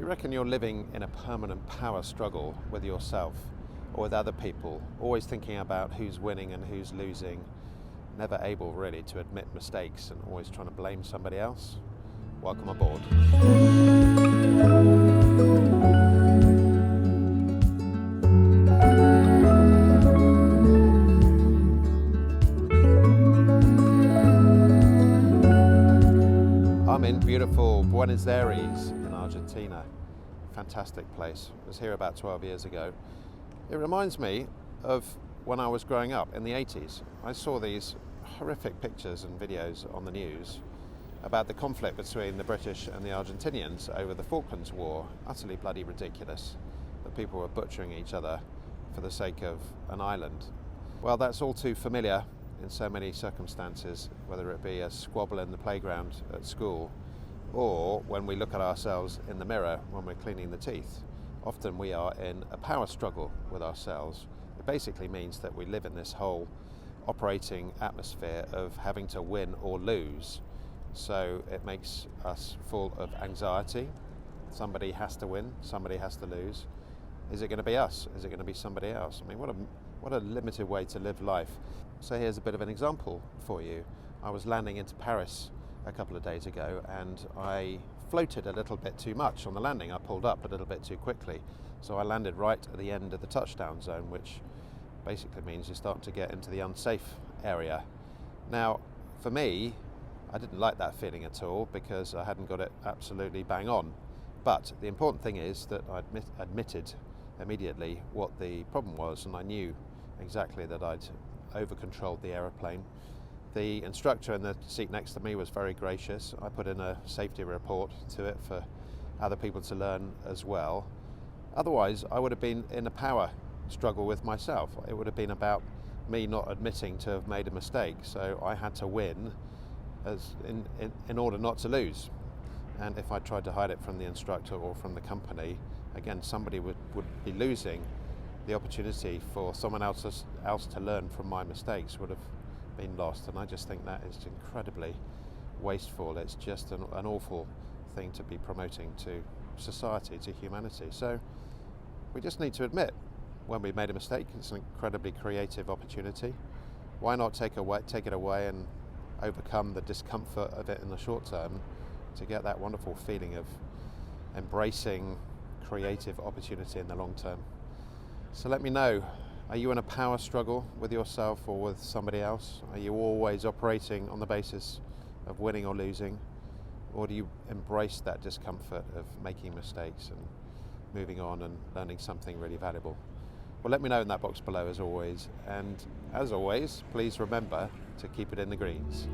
reckon you're living in a permanent power struggle with yourself or with other people, always thinking about who's winning and who's losing, never able really to admit mistakes and always trying to blame somebody else? Welcome aboard. I'm in beautiful Buenos Aries in Argentina. Fantastic place. I was here about 12 years ago. It reminds me of when I was growing up in the 80s. I saw these horrific pictures and videos on the news about the conflict between the British and the Argentinians over the Falklands War. Utterly bloody ridiculous that people were butchering each other for the sake of an island. Well, that's all too familiar in so many circumstances, whether it be a squabble in the playground at school or when we look at ourselves in the mirror when we're cleaning the teeth. Often we are in a power struggle with ourselves. It basically means that we live in this whole operating atmosphere of having to win or lose. So it makes us full of anxiety. Somebody has to win, somebody has to lose. Is it going to be us? Is it going to be somebody else? I mean, what a limited way to live life. So here's a bit of an example for you. I was landing into Paris a couple of days ago and I floated a little bit too much on the landing. I pulled up a little bit too quickly. So I landed right at the end of the touchdown zone, which basically means you're starting to get into the unsafe area. Now, for me, I didn't like that feeling at all because I hadn't got it absolutely bang on. But the important thing is that I admitted immediately what the problem was, and I knew exactly that I'd over-controlled the aeroplane. The instructor in the seat next to me was very gracious. I put in a safety report to it for other people to learn as well. Otherwise, I would have been in a power struggle with myself. It would have been about me not admitting to have made a mistake. So I had to win in order not to lose. And if I tried to hide it from the instructor or from the company, again, somebody would be losing. The opportunity for someone else to learn from my mistakes would have been lost, and I just think that is incredibly wasteful. It's just an awful thing to be promoting to society, to humanity. So we just need to admit when we made a mistake. It's an incredibly creative opportunity. Why not take it away and overcome the discomfort of it in the short term to get that wonderful feeling of embracing creative opportunity in the long term? So let me know, are you in a power struggle with yourself or with somebody else? Are you always operating on the basis of winning or losing? Or do you embrace that discomfort of making mistakes and moving on and learning something really valuable? Well, let me know in that box below as always. And as always, please remember to keep it in the greens.